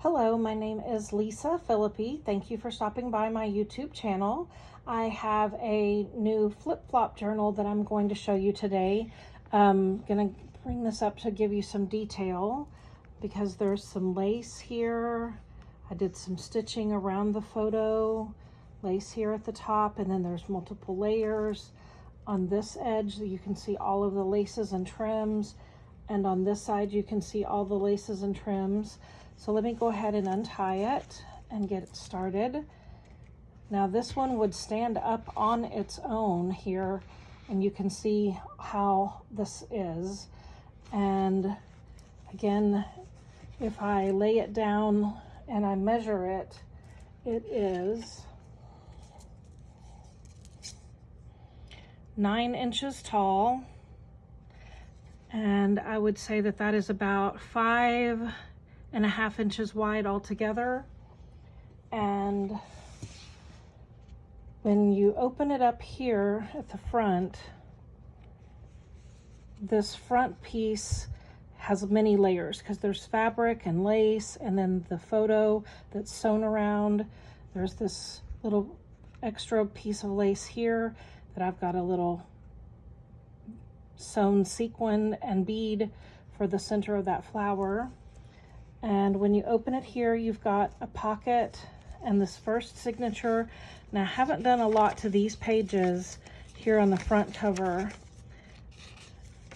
Hello, my name is Lisa Philippi. Thank you for stopping by my YouTube channel. I have a new flip-flop journal that I'm going to show you today. I'm going to bring this up to give you some detail because there's some lace here. I did some stitching around the photo, lace here at the top, and then there's multiple layers. On this edge, you can see all of the laces and trims, and on this side, you can see all the laces and trims. So let me go ahead and untie it and get it started. Now this one would stand up on its own here, and you can see how this is. And again, if I lay it down and I measure it, it is 9 inches tall. And I would say that that is about 5.5 inches wide altogether. And when you open it up here at the front, this front piece has many layers because there's fabric and lace, and then the photo that's sewn around. There's this little extra piece of lace here that I've got a little sewn sequin and bead for the center of that flower. And when you open it here, you've got a pocket and this first signature. Now, I haven't done a lot to these pages here on the front cover.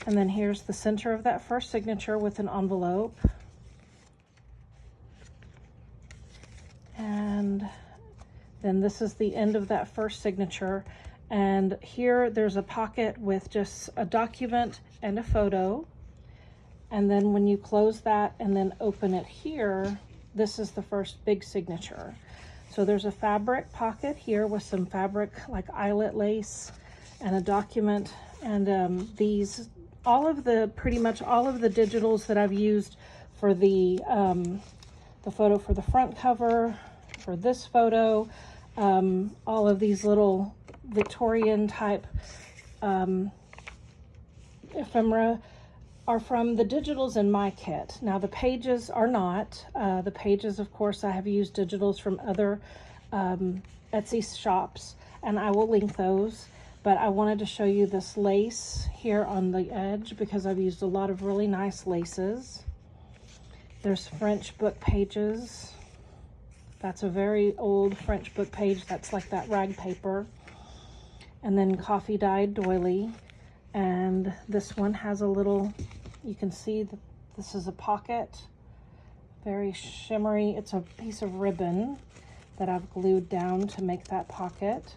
And then here's the center of that first signature with an envelope. And then this is the end of that first signature. And here there's a pocket with just a document and a photo. And then when you close that and then open it here, this is the first big signature. So there's a fabric pocket here with some fabric like eyelet lace and a document. And pretty much all of the digitals that I've used for the photo for the front cover, for this photo, all of these little Victorian type ephemera are from the digitals in my kit. Now the pages are not. The pages, of course, I have used digitals from other Etsy shops, and I will link those. But I wanted to show you this lace here on the edge because I've used a lot of really nice laces. There's French book pages. That's a very old French book page. That's like that rag paper. And then coffee dyed doily. And this one has a little, you can see that this is a pocket, very shimmery. It's a piece of ribbon that I've glued down to make that pocket.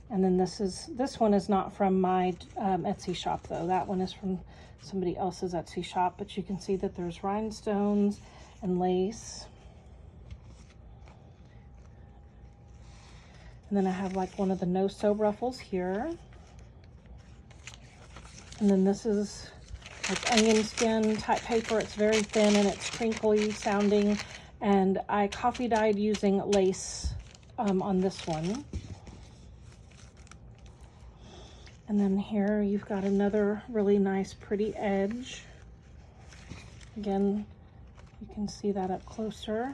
And then this one is not from my Etsy shop though. That one is from somebody else's Etsy shop, but you can see that there's rhinestones and lace. And then I have like one of the no-sew ruffles here. And then this is like onion skin type paper. It's very thin and it's crinkly sounding. And I coffee dyed using lace on this one. And then here you've got another really nice pretty edge. Again, you can see that up closer.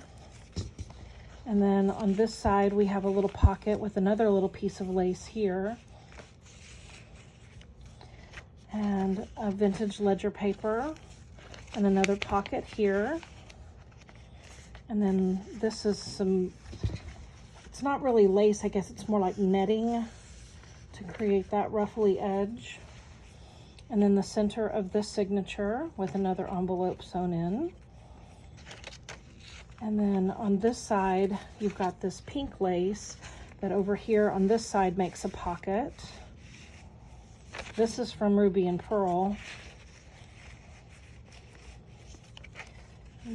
And then on this side, we have a little pocket with another little piece of lace here. And a vintage ledger paper and another pocket here. And then this is it's not really lace, I guess it's more like netting to create that ruffly edge. And then the center of this signature with another envelope sewn in. And then on this side, you've got this pink lace that over here on this side makes a pocket. This is from Ruby and Pearl.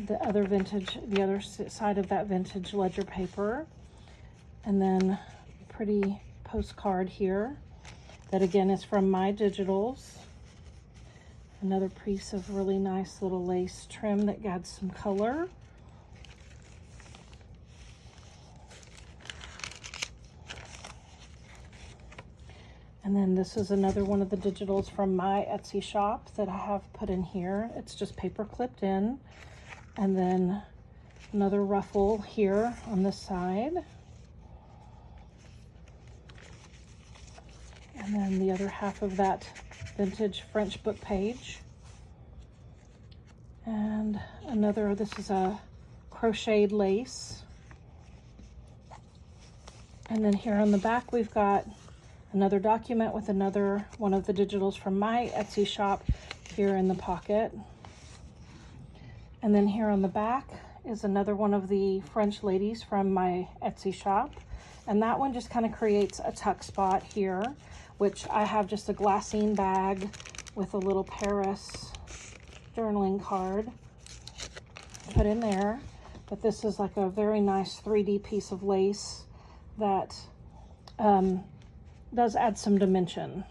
The other side of that vintage ledger paper. And then pretty postcard here that again is from my digitals. Another piece of really nice little lace trim that adds some color. And then this is another one of the digitals from my Etsy shop that I have put in here. It's just paper clipped in. And then Another ruffle here on this side. And then the other half of that vintage French book page. And another, this is a crocheted lace. And then here on the back, we've got another document with another one of the digitals from my Etsy shop here in the pocket. And then here on the back is another one of the French ladies from my Etsy shop. And that one just kind of creates a tuck spot here, which I have just a glassine bag with a little Paris journaling card put in there. But this is like a very nice 3D piece of lace that does add some dimension.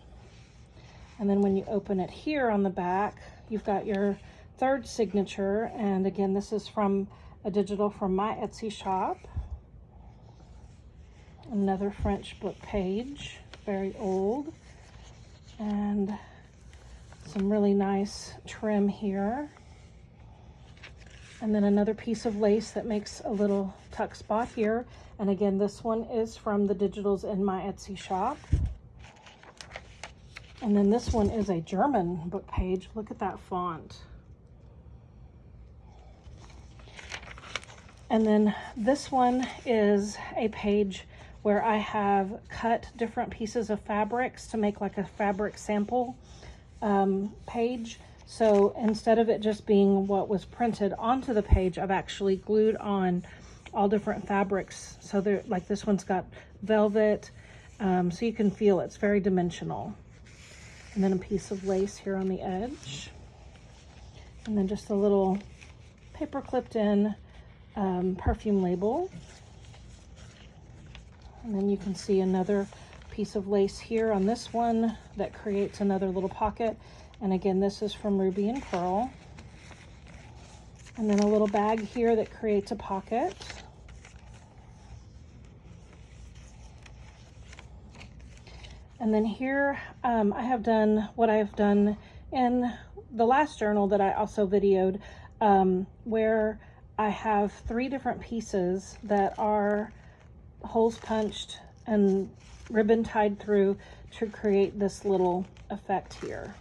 And then when you open it here on the back, you've got your third signature. And again, this is from a digital from my Etsy shop. Another French book page, very old. And some really nice trim here. And then another piece of lace that makes a little tuck spot here. And again, this one is from the digitals in my Etsy shop. And then this one is a German book page. Look at that font. And then this one is a page where I have cut different pieces of fabrics to make like a fabric sample page. So instead of it just being what was printed onto the page, I've actually glued on all different fabrics. So they're like, this one's got velvet, so you can feel it's very dimensional. And then a piece of lace here on the edge. And then just a little paper clipped in perfume label. And then you can see another piece of lace here on this one that creates another little pocket. And again, this is from Ruby and Pearl. And then a little bag here that creates a pocket. And then here I have done what I've done in the last journal that I also videoed, where I have 3 different pieces that are holes punched and ribbon tied through to create this little effect here.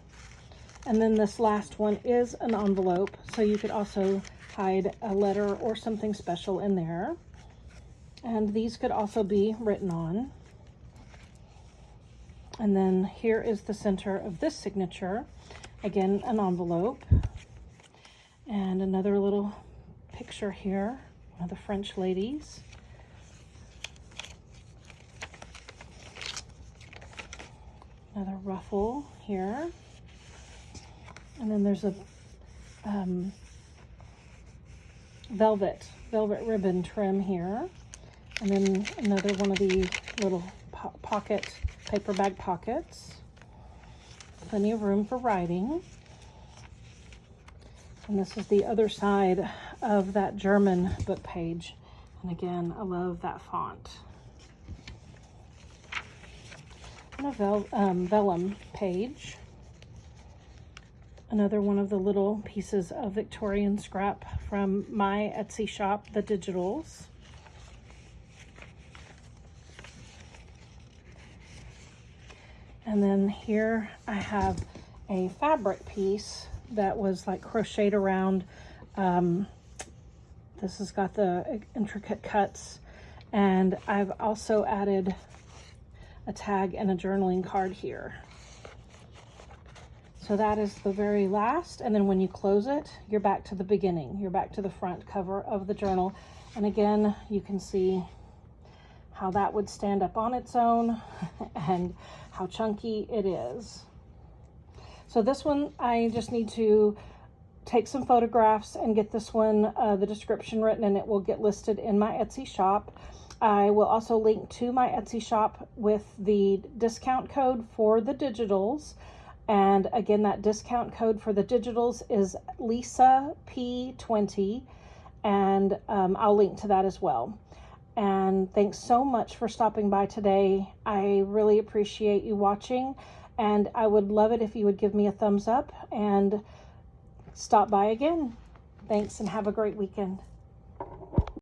And then this last one is an envelope, so you could also hide a letter or something special in there. And these could also be written on. And then here is the center of this signature. Again, an envelope. And another little picture here of the French ladies. Another ruffle here. And then there's a velvet ribbon trim here. And then another one of the little paper bag pockets. Plenty of room for writing. And this is the other side of that German book page. And again, I love that font. And a vellum page. Another one of the little pieces of Victorian scrap from my Etsy shop, the digitals. And then here I have a fabric piece that was like crocheted around. This has got the intricate cuts, and I've also added a tag and a journaling card here. So that is the very last, and then when you close it, you're back to the beginning. You're back to the front cover of the journal. And again, you can see how that would stand up on its own and how chunky it is. So this one, I just need to take some photographs and get this one, the description written, and it will get listed in my Etsy shop. I will also link to my Etsy shop with the discount code for the digitals. And again, that discount code for the digitals is Lisa P20, and I'll link to that as well. And thanks so much for stopping by today. I really appreciate you watching, and I would love it if you would give me a thumbs up and stop by again. Thanks, and have a great weekend.